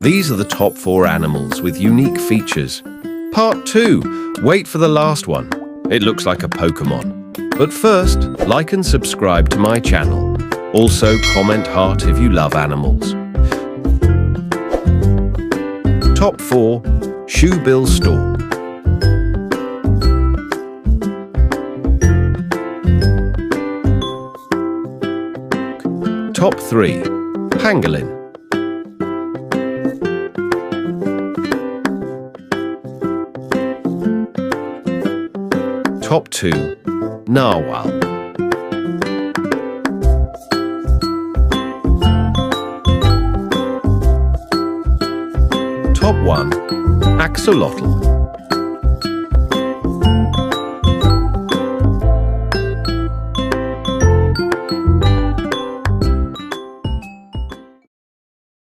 These are the top 4 animals with unique features. Part 2. Wait for the last one. It looks like a Pokemon. But first, like and subscribe to my channel. Also, comment heart if you love animals. Top 4. Shoebill Stork. Top 3. Pangolin. Top 2. Narwhal. Top 1. Axolotl.